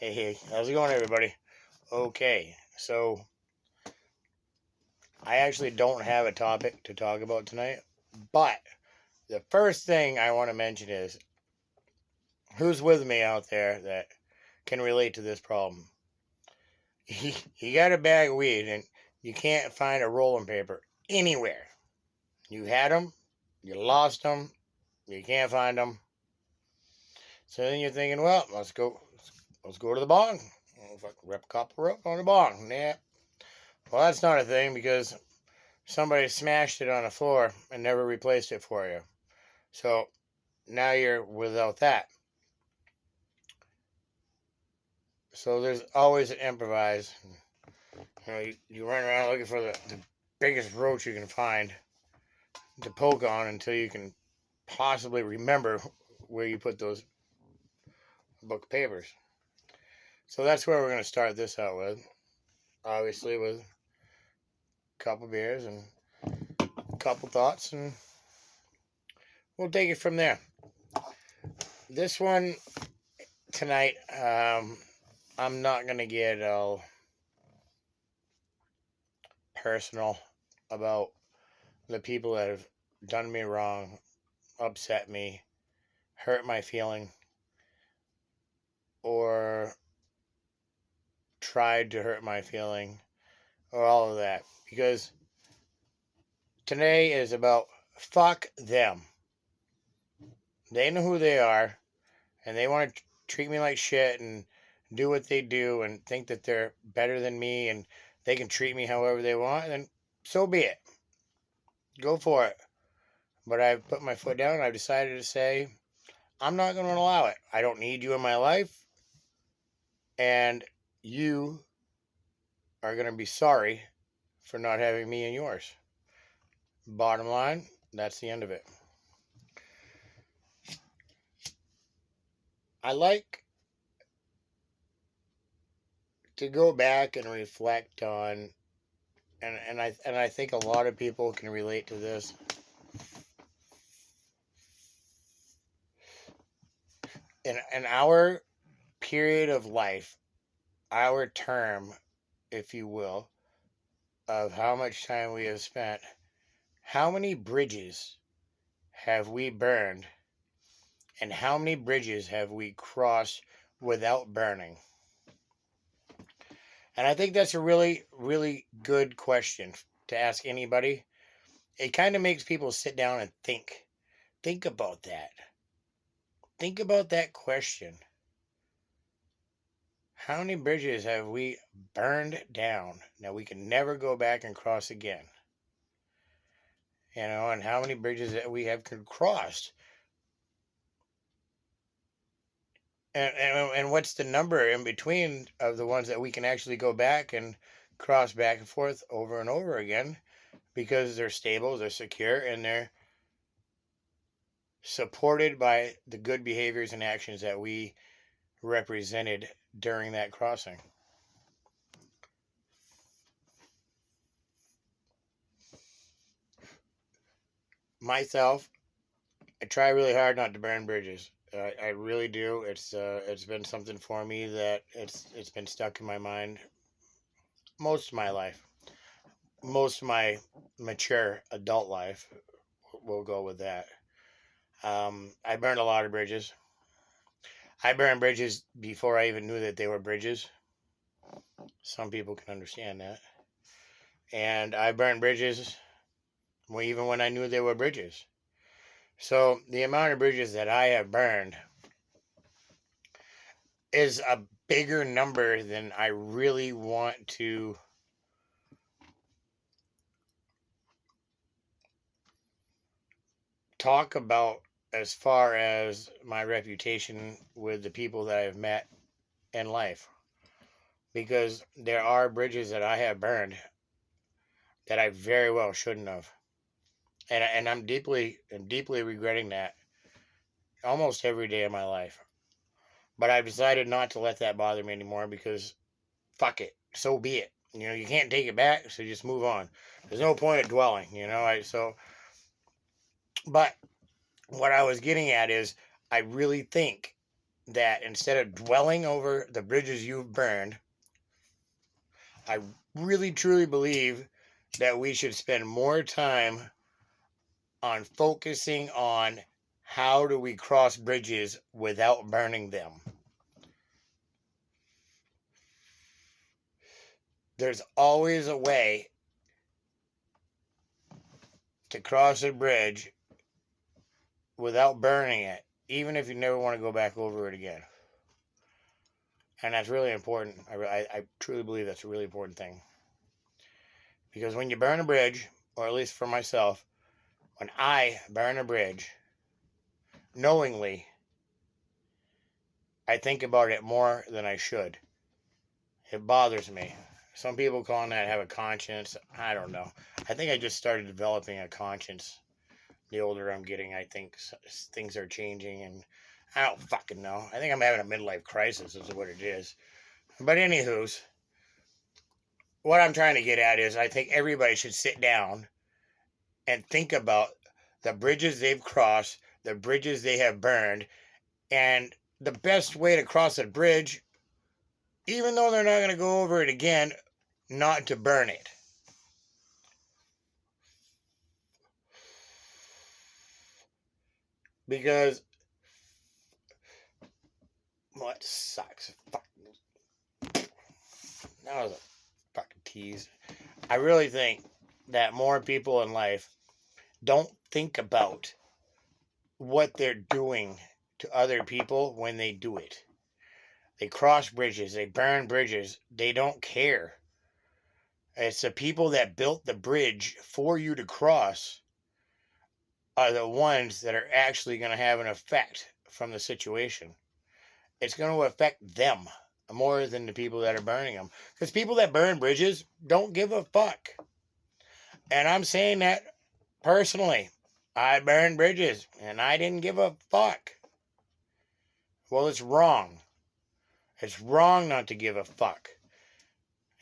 Hey, how's it going, everybody? Okay, so I actually don't have a topic to talk about tonight, but the first thing I want to mention is who's with me out there that can relate to this problem. You got a bag of weed and you can't find a rolling paper anywhere. You had them, you lost them, you can't find them. So then you're thinking, well, let's go to the bong. Rip a couple up on the bong. Yeah. Well, that's not a thing because somebody smashed it on the floor and never replaced it for you. So now you're without that. So there's always an improvise. You run around looking for the biggest roach you can find to poke on until you can possibly remember where you put those book papers. So that's where we're going to start this out with. Obviously, with a couple beers and a couple thoughts, and we'll take it from there. This one tonight, I'm not going to get all personal about the people that have done me wrong, upset me, hurt my feeling, or tried to hurt my feeling, or all of that. Because today is about fuck them. They know who they are, and they want to treat me like shit and do what they do and think that they're better than me and they can treat me however they want, then so be it. Go for it. But I've put my foot down and I've decided to say, I'm not going to allow it. I don't need you in my life. And you are going to be sorry for not having me in yours. Bottom line, that's the end of it. I like to go back and reflect on, and I think a lot of people can relate to this. In our period of life, our term, if you will, of how much time we have spent, how many bridges have we burned, and how many bridges have we crossed without burning? And I think that's a really, really good question to ask anybody. It kind of makes people sit down and think. Think about that. Think about that question. How many bridges have we burned down that we can never go back and cross again? And how many bridges that we have crossed? And what's the number in between of the ones that we can actually go back and cross back and forth over and over again because they're stable, they're secure, and they're supported by the good behaviors and actions that we represented during that crossing. Myself, I try really hard not to burn bridges. I really do. It's been something for me that it's been stuck in my mind most of my life, most of my mature adult life. We'll go with that. I burned a lot of bridges. I burned bridges before I even knew that they were bridges. Some people can understand that. And I burned bridges even when I knew they were bridges. So the amount of bridges that I have burned is a bigger number than I really want to talk about as far as my reputation with the people that I've met in life. Because there are bridges that I have burned that I very well shouldn't have. And I'm deeply regretting that almost every day of my life. But I've decided not to let that bother me anymore because fuck it. So be it. You can't take it back, so just move on. There's no point of dwelling. But what I was getting at is I really think that instead of dwelling over the bridges you've burned, I really truly believe that we should spend more time on focusing on how do we cross bridges without burning them. There's always a way to cross a bridge without burning it, even if you never want to go back over it again. And that's really important. I truly believe that's a really important thing. Because when you burn a bridge, or at least for myself, when I burn a bridge, knowingly, I think about it more than I should. It bothers me. Some people call that have a conscience. I don't know. I think I just started developing a conscience. The older I'm getting, I think things are changing, and I don't fucking know. I think I'm having a midlife crisis is what it is. But anywho's, what I'm trying to get at is I think everybody should sit down and think about the bridges they've crossed, the bridges they have burned, and the best way to cross a bridge, even though they're not going to go over it again, not to burn it. Because what sucks? Fucking, that was a fucking tease. I really think that more people in life don't think about what they're doing to other people when they do it. They cross bridges, they burn bridges, they don't care. It's the people that built the bridge for you to cross are the ones that are actually going to have an effect from the situation. It's going to affect them more than the people that are burning them. Because people that burn bridges don't give a fuck. And I'm saying that personally. I burned bridges and I didn't give a fuck. Well, it's wrong. It's wrong not to give a fuck.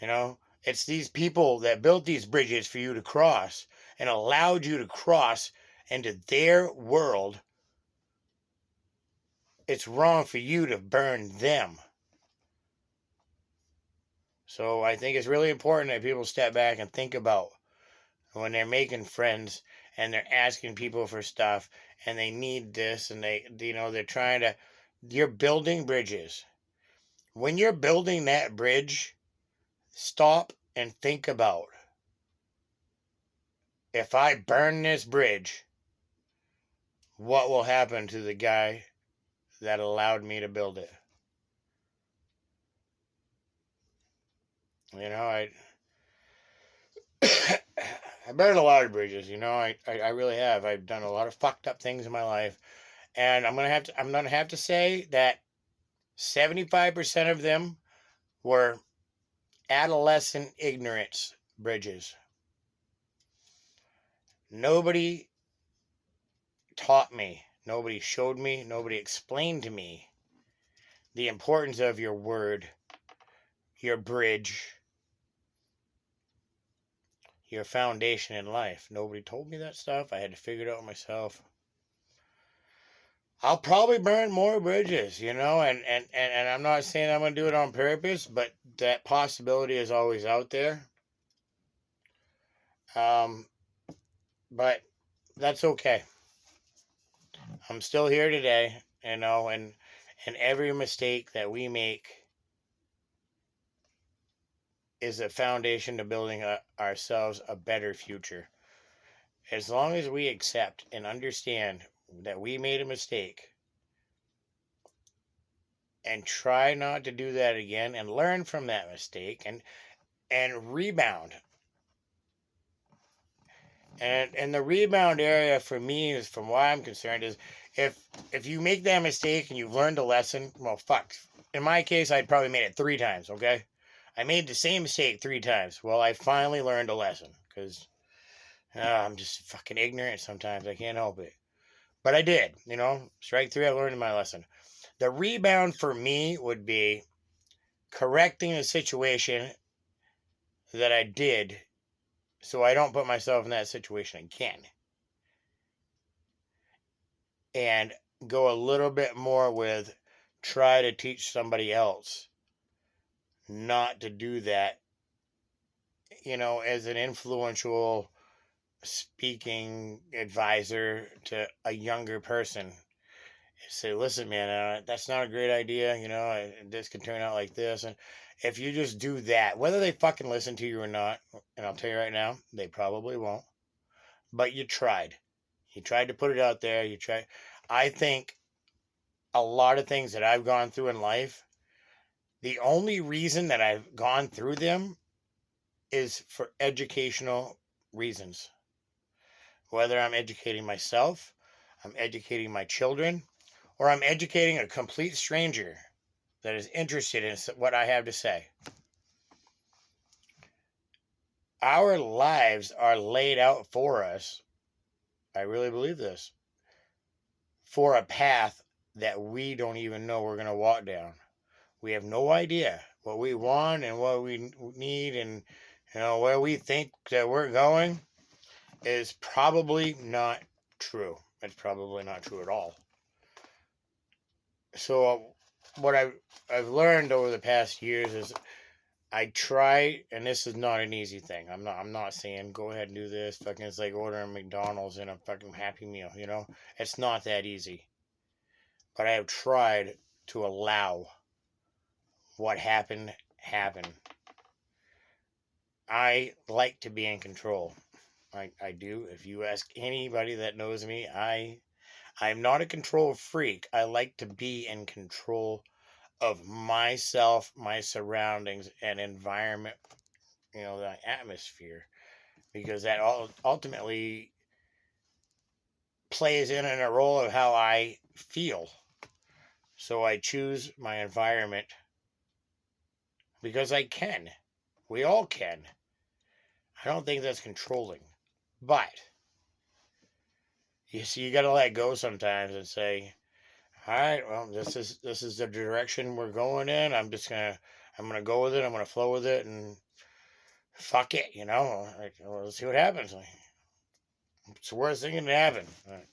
You know, it's these people that built these bridges for you to cross and allowed you to cross into their world. It's wrong for you to burn them. So I think it's really important that people step back and think about when they're making friends and they're asking people for stuff and they need this and they're trying to, you're building bridges. When you're building that bridge, stop and think about, if I burn this bridge, what will happen to the guy that allowed me to build it? You know, I burned a lot of bridges, I really have. I've done a lot of fucked up things in my life. And I'm gonna have to say that 75% of them were adolescent ignorance bridges. Nobody taught me, nobody showed me, nobody explained to me the importance of your word, your bridge, your foundation in life. Nobody told me that stuff. I had to figure it out myself. I'll probably burn more bridges, and I'm not saying I'm going to do it on purpose, but that possibility is always out there. But that's okay. I'm still here today, and every mistake that we make is a foundation to building ourselves a better future. As long as we accept and understand that we made a mistake and try not to do that again and learn from that mistake and rebound. And the rebound area for me is, from what I'm concerned, is if you make that mistake and you've learned a lesson, well, fuck. In my case, I'd probably made it 3 times, okay? I made the same mistake 3 times. Well, I finally learned a lesson because I'm just fucking ignorant sometimes. I can't help it. But I did, strike 3, I learned my lesson. The rebound for me would be correcting the situation that I did so I don't put myself in that situation again. And go a little bit more with try to teach somebody else not to do that, as an influential speaking advisor to a younger person. Say, listen, man, that's not a great idea. This can turn out like this. And if you just do that, whether they fucking listen to you or not, and I'll tell you right now, they probably won't. But you tried. You tried to put it out there. You tried. I think a lot of things that I've gone through in life, the only reason that I've gone through them is for educational reasons. Whether I'm educating myself, I'm educating my children, or I'm educating a complete stranger that is interested in what I have to say. Our lives are laid out for us. I really believe this. For a path that we don't even know we're going to walk down. We have no idea what we want and what we need, and where we think that we're going is probably not true. It's probably not true at all. So what I've learned over the past years is I try, and this is not an easy thing. I'm not saying go ahead and do this. Fucking, it's like ordering McDonald's and a fucking Happy Meal. It's not that easy. But I have tried to allow what happened happen. I like to be in control. I do. If you ask anybody that knows me, I'm not a control freak. I like to be in control of myself, my surroundings, and environment, the atmosphere, because that ultimately plays in a role of how I feel. So I choose my environment because I can. We all can. I don't think that's controlling. But you got to let go sometimes and say, all right, well, this is the direction we're going in. I'm gonna go with it. I'm gonna flow with it, and fuck it, well, let's see what happens. It's the worst thing that can happen. All right.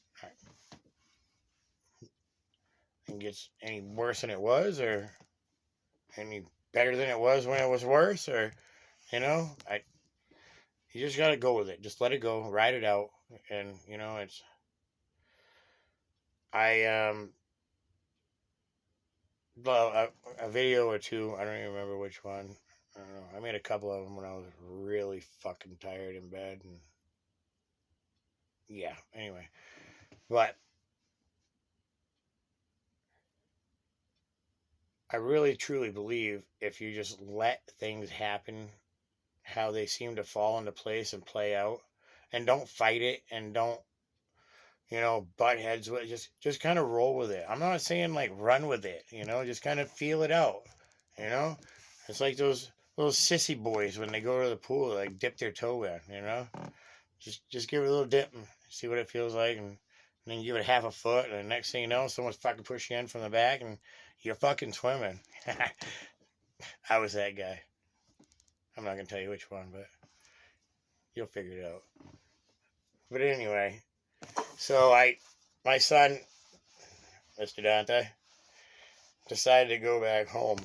Think it's any worse than it was, or any better than it was when it was worse, or you just gotta go with it. Just let it go, ride it out, and it's I well a video or two. I don't even remember which one. I don't know. I made a couple of them when I was really fucking tired in bed, and yeah. Anyway, but I really truly believe if you just let things happen how they seem to fall into place and play out, and don't fight it, and don't butt heads with it. Just kind of roll with it. I'm not saying like run with it, just kind of feel it out. you know it's like those sissy boys when they go to the pool, like dip their toe in. Just give it a little dip and see what it feels like, and then give it half a foot, and the next thing you know, someone's fucking push you in from the back, and you're fucking swimming. I was that guy. I'm not gonna tell you which one, but you'll figure it out. But anyway, so my son, Mr. Dante, decided to go back home.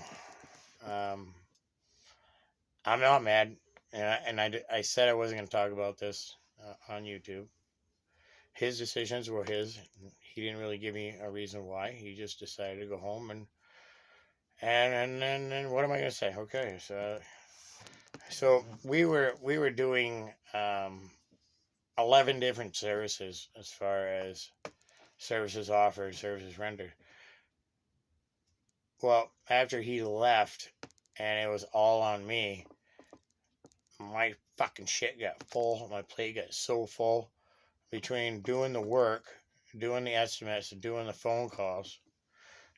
Um, I'm not mad, I said I wasn't going to talk about this on YouTube. His decisions were his. He didn't really give me a reason why. He just decided to go home, and what am I going to say? Okay, so we were doing 11 different services as far as services offered, services rendered. Well, after he left, and it was all on me, my fucking shit got full. My plate got so full between doing the work, doing the estimates, doing the phone calls,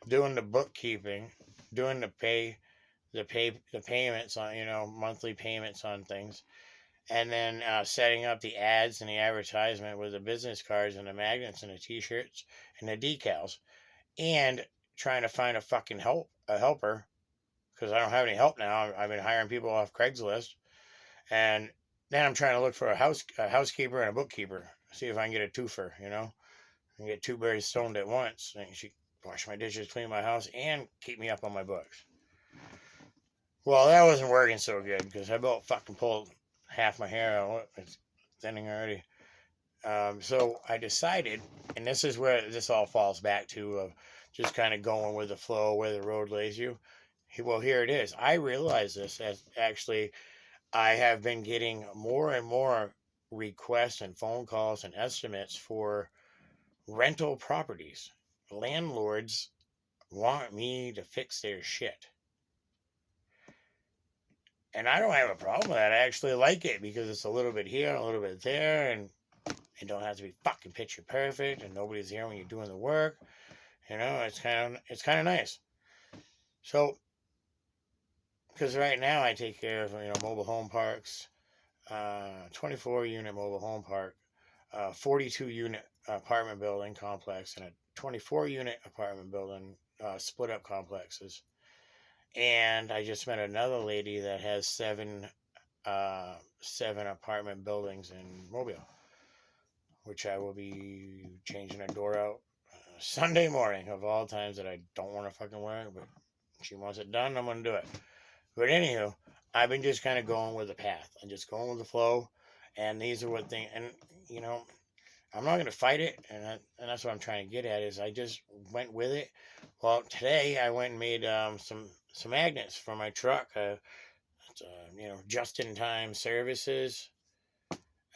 doing the bookkeeping, doing the payments on, monthly payments on things, and then setting up the ads and the advertisement with the business cards and the magnets and the t-shirts and the decals, and trying to find a helper, because I don't have any help now. I've been hiring people off Craigslist, and then I'm trying to look for a housekeeper and a bookkeeper, see if I can get a twofer, and get two berries stoned at once. And wash my dishes, clean my house, and keep me up on my books. Well, that wasn't working so good because I about fucking pulled half my hair out. It's thinning already. So I decided, and this is where this all falls back to of just kind of going with the flow where the road lays you. Well, here it is. I realize this as actually I have been getting more and more requests and phone calls and estimates for rental properties. Landlords want me to fix their shit. And I don't have a problem with that. I actually like it because it's a little bit here, a little bit there, and it don't have to be fucking picture perfect, and nobody's there when you're doing the work. It's kind of nice. So, because right now I take care of mobile home parks, 24 unit mobile home park, 42 unit apartment building complex, and a 24 unit apartment building split up complexes. And I just met another lady that has seven apartment buildings in Mobile, which I will be changing a door out Sunday morning of all times that I don't want to fucking wear it, but she wants it done, I'm going to do it. But anywho, I've been just kind of going with the path. I'm just going with the flow, and these are what things, and I'm not going to fight it, and that's what I'm trying to get at is I just went with it. Well, today I went and made some magnets for my truck. Just-in-time services,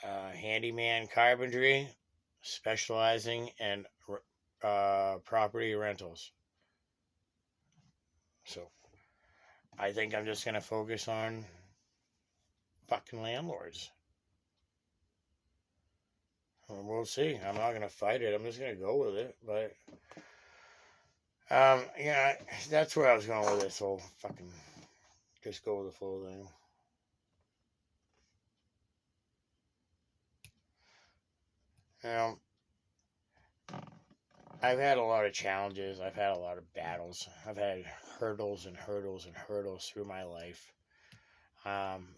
handyman carpentry, specializing in property rentals. So I think I'm just going to focus on fucking landlords. We'll see. I'm not going to fight it. I'm just going to go with it. But, that's where I was going with this whole fucking just go with the flow thing. I've had a lot of challenges. I've had a lot of battles. I've had hurdles and hurdles and hurdles through my life.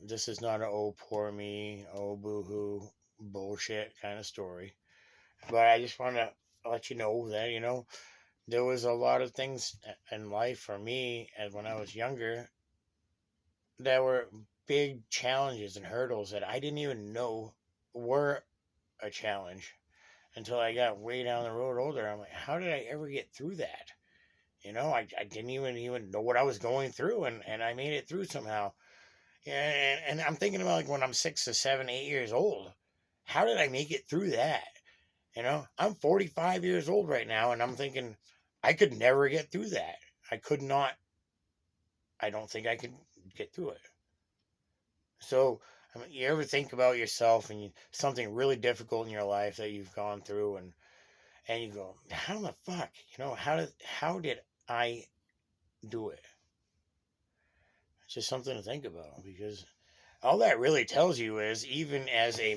This is not an oh poor me, oh boo-hoo bullshit kind of story. But I just want to let you know that, there was a lot of things in life for me and when I was younger that were big challenges and hurdles that I didn't even know were a challenge until I got way down the road older. I'm like, how did I ever get through that? I didn't even know what I was going through, and I made it through somehow. And I'm thinking about like when I'm 6 to 7, 8 years old, how did I make it through that? I'm 45 years old right now, and I'm thinking I could never get through that. I could not. I don't think I could get through it. So, you ever think about yourself and something really difficult in your life that you've gone through, and you go, how the fuck? How did I do it? It's just something to think about because all that really tells you is even as a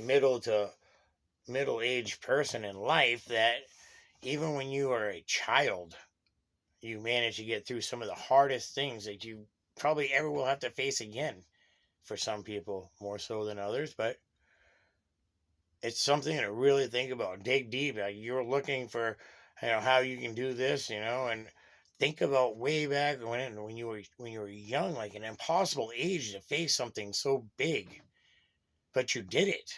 middle-aged person in life that even when you are a child, you manage to get through some of the hardest things that you probably ever will have to face again. For some people, more so than others, but it's something to really think about. Dig deep. Like you're looking for, how you can do this, and think about way back when you were young, like an impossible age to face something so big, but you did it.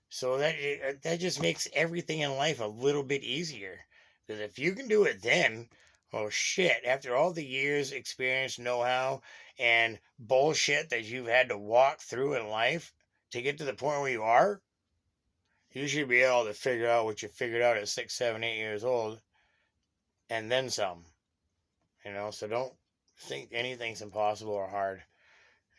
So that just makes everything in life a little bit easier. Because if you can do it then, oh shit, after all the years, experience, know-how, and bullshit that you've had to walk through in life to get to the point where you are, you should be able to figure out what you figured out at 6, 7, 8 years old, and then some. So don't think anything's impossible or hard.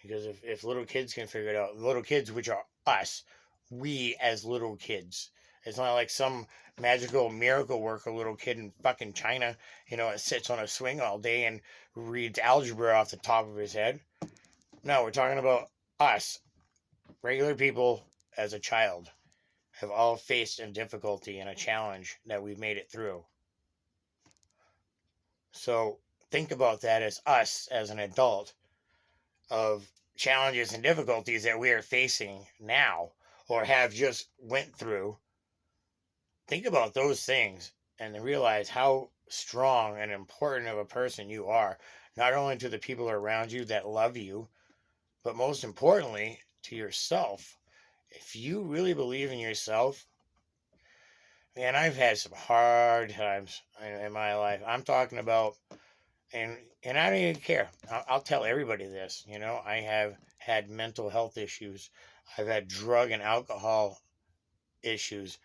Because if little kids can figure it out, little kids, which are us, we as little kids, it's not like some magical miracle worker little kid in fucking China, that sits on a swing all day and reads algebra off the top of his head. No, we're talking about us, regular people as a child, have all faced a difficulty and a challenge that we've made it through. So think about that as us as an adult of challenges and difficulties that we are facing now or have just went through. Think about those things and realize how strong and important of a person you are, not only to the people around you that love you, but most importantly, to yourself. If you really believe in yourself, man, I've had some hard times in my life. I'm talking about, and I don't even care. I'll tell everybody this. I have had mental health issues. I've had drug and alcohol issues.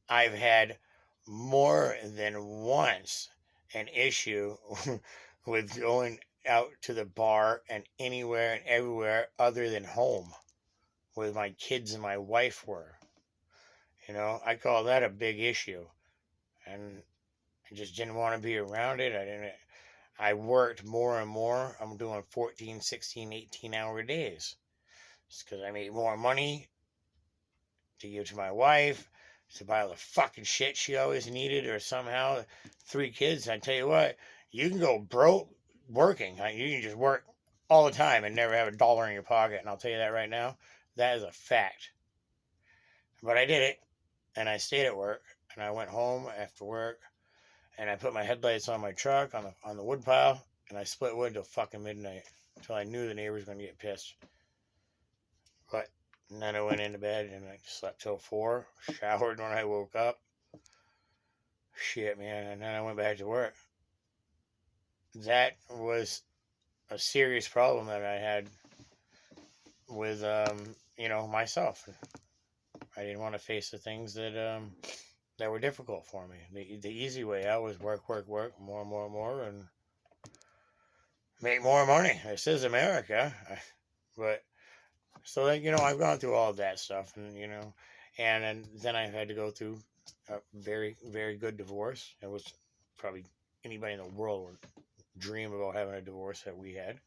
I've had more than once an issue with going out to the bar and anywhere and everywhere other than home where my kids and my wife were. I call that a big issue. And I just didn't want to be around it. I worked more and more. I'm doing 14, 16, 18-hour days. It's because I made more money to give to my wife, to buy all the fucking shit she always needed, or somehow 3 kids. I tell you what, you can go broke working. You can just work all the time and never have a dollar in your pocket. And I'll tell you that right now, that is a fact. But I did it, and I stayed at work, and I went home after work, and I put my headlights on my truck on the wood pile, and I split wood till fucking midnight until I knew the neighbors were gonna get pissed. But and then I went into bed and I slept till 4, showered when I woke up. Shit, man, and then I went back to work. That was a serious problem that I had with myself. I didn't want to face the things that were difficult for me. The easy way out was work, work, work, more, more, more, and make more money. This is America, but so that I've gone through all of that stuff, and then I had to go through a very, very good divorce. It was probably anybody in the world would dream about having a divorce that we had.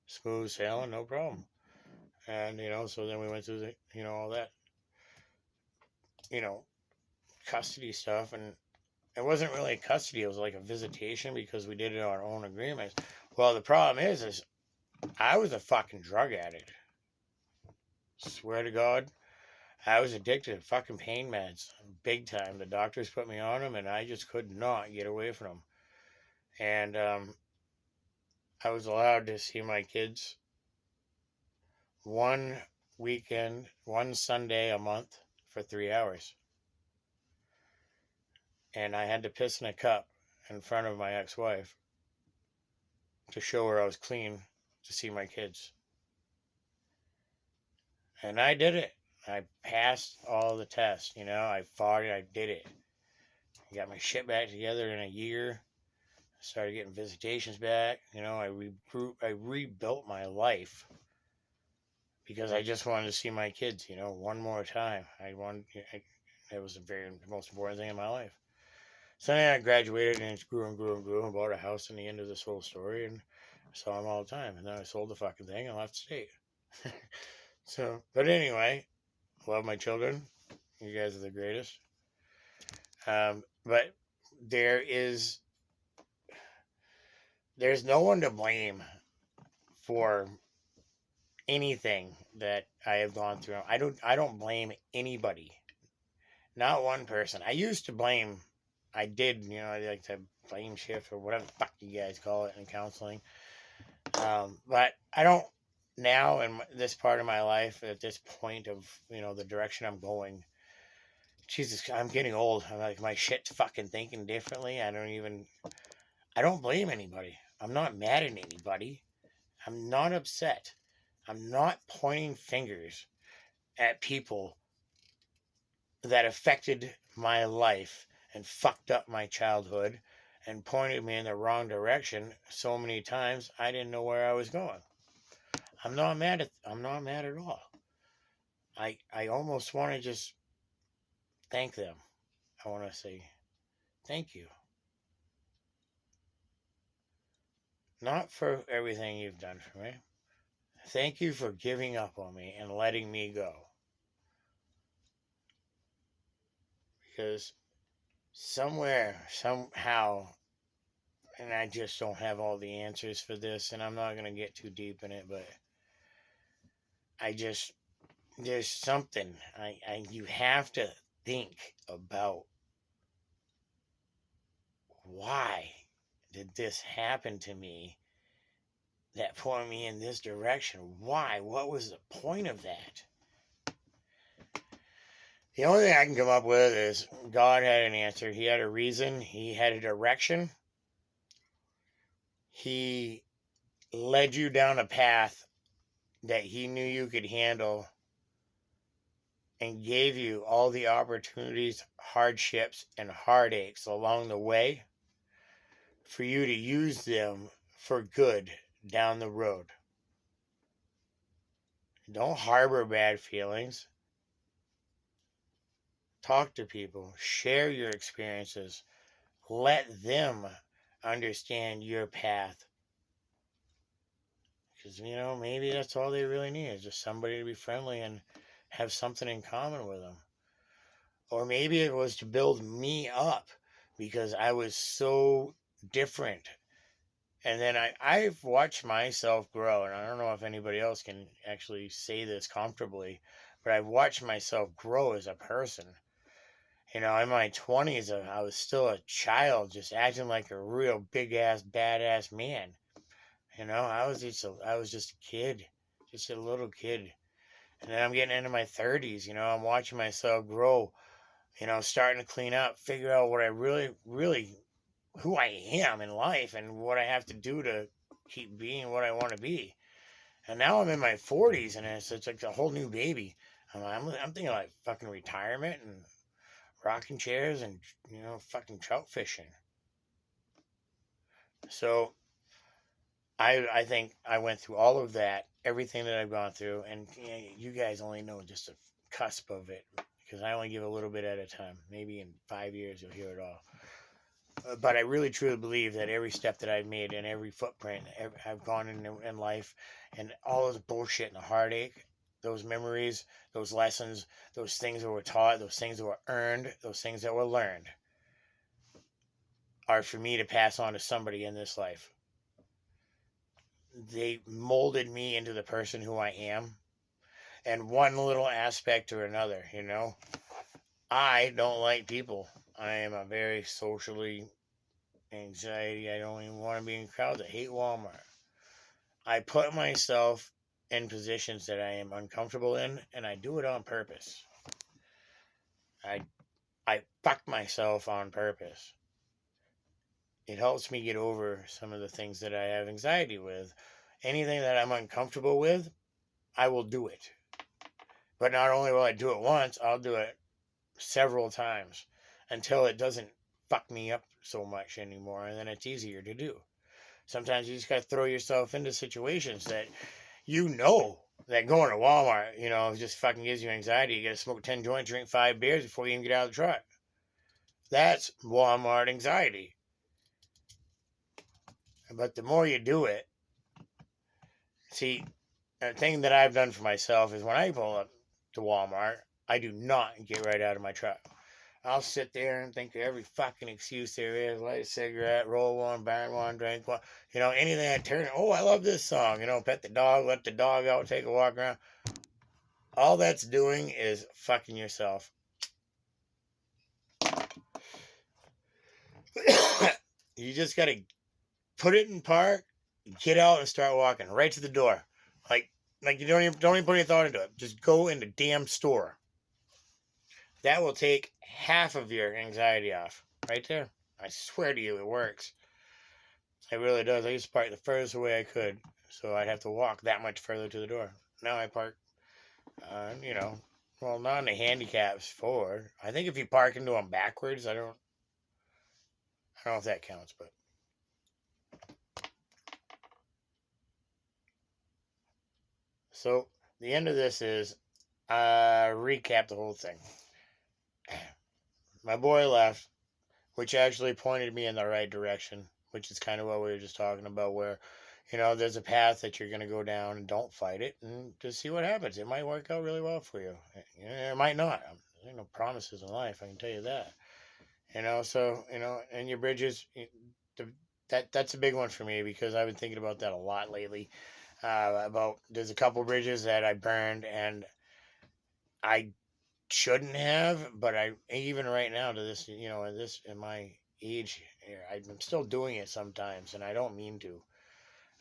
Smooth sailing, no problem. And so then we went through all that you know custody stuff, and it wasn't really custody. It was like a visitation because we did it on our own agreements. Well, the problem is I was a fucking drug addict. Swear to God, I was addicted to fucking pain meds, big time. The doctors put me on them, and I just could not get away from them. And I was allowed to see my kids one weekend, one Sunday a month for 3 hours. And I had to piss in a cup in front of my ex-wife to show her I was clean to see my kids. And I did it. I passed all the tests, I fought it, I did it. I got my shit back together in a year. I started getting visitations back. I rebuilt my life because I just wanted to see my kids, one more time. It was the most important thing in my life. So then I graduated, and it grew and grew and grew, and bought a house in the end of this whole story, and I saw them all the time. And then I sold the fucking thing and left the state. So, but anyway, love my children. You guys are the greatest. But there's no one to blame for anything that I have gone through. I don't blame anybody. Not one person. I used to blame. I did, I like to blame shift or whatever the fuck you guys call it in counseling. But I don't now in this part of my life at this point of the direction I'm going. Jesus, I'm getting old. I'm like my shit's fucking thinking differently. I don't blame anybody. I'm not mad at anybody. I'm not upset. I'm not pointing fingers at people that affected my life and fucked up my childhood and pointed me in the wrong direction so many times I didn't know where I was going. I'm not mad at all. I almost want to just thank them. I want to say thank you. Not for everything you've done for me. Thank you for giving up on me and letting me go. Because somewhere, somehow, and I just don't have all the answers for this, and I'm not going to get too deep in it, but there's something. You have to think about why did this happen to me that put me in this direction? Why? What was the point of that? The only thing I can come up with is God had an answer. He had a reason. He had a direction. He led you down a path that he knew you could handle and gave you all the opportunities, hardships, and heartaches along the way for you to use them for good down the road. Don't harbor bad feelings. Talk to people. Share your experiences. Let them understand your path. Because, maybe that's all they really need is just somebody to be friendly and have something in common with them. Or maybe it was to build me up because I was so different. And then I've watched myself grow, and I don't know if anybody else can actually say this comfortably, but I've watched myself grow as a person. In my 20s, I was still a child, just acting like a real big ass, badass man. I was just a kid, just a little kid. And then I'm getting into my 30s, I'm watching myself grow, starting to clean up, figure out what I really, really, who I am in life and what I have to do to keep being what I want to be. And now I'm in my 40s and it's like a whole new baby. I'm thinking like fucking retirement and rocking chairs and, fucking trout fishing. So I think I went through all of that, everything that I've gone through, and you guys only know just a cusp of it because I only give a little bit at a time. Maybe in 5 years you'll hear it all. But I really truly believe that every step that I've made and every footprint I've gone in life and all those bullshit and the heartache, those memories, those lessons, those things that were taught, those things that were earned, those things that were learned are for me to pass on to somebody in this life. They molded me into the person who I am. And one little aspect or another, I don't like people. I am a very socially anxiety. I don't even want to be in crowds. I hate Walmart. I put myself in positions that I am uncomfortable in, and I do it on purpose. I fuck myself on purpose. It helps me get over some of the things that I have anxiety with. Anything that I'm uncomfortable with, I will do it. But not only will I do it once, I'll do it several times until it doesn't fuck me up so much anymore, and then it's easier to do. Sometimes you just got to throw yourself into situations that that going to Walmart, just fucking gives you anxiety. You got to smoke 10 joints, drink 5 beers before you even get out of the truck. That's Walmart anxiety. But the more you do it, see, the thing that I've done for myself is when I pull up to Walmart, I do not get right out of my truck. I'll sit there and think of every fucking excuse there is. Light a cigarette, roll one, burn one, drink one. Anything I turn. Oh, I love this song. Pet the dog, let the dog out, take a walk around. All that's doing is fucking yourself. You just got to put it in park, get out and start walking right to the door. Like you don't even put any thought into it. Just go in the damn store. That will take half of your anxiety off. Right there. I swear to you, it works. It really does. I used to park the furthest away I could, so I'd have to walk that much further to the door. Now I park, well, not in the handicaps forward. I think if you park into them backwards, I don't know if that counts, but. So, the end of this is, recap the whole thing. My boy left, which actually pointed me in the right direction, which is kind of what we were just talking about, where, there's a path that you're going to go down and don't fight it and just see what happens. It might work out really well for you. It might not. There's no promises in life, I can tell you that. So, and your bridges, that's a big one for me because I've been thinking about that a lot lately. There's a couple bridges that I burned and I shouldn't have, but I even right now to this, in my age I'm still doing it sometimes, and I don't mean to.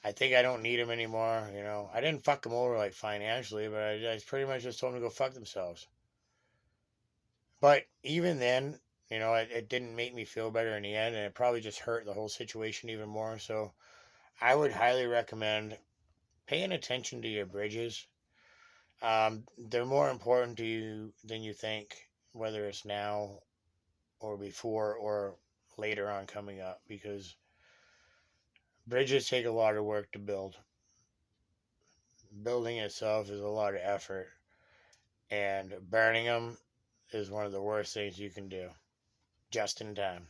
I think I don't need them anymore. You know, I didn't fuck them over like financially, but I pretty much just told them to go fuck themselves. But even then, you know, it didn't make me feel better in the end, and it probably just hurt the whole situation even more. So I would highly recommend paying attention to your bridges. They're more important to you than you think, whether it's now or before or later on coming up, because bridges take a lot of work to build. Building itself is a lot of effort, and burning them is one of the worst things you can do. Just in time.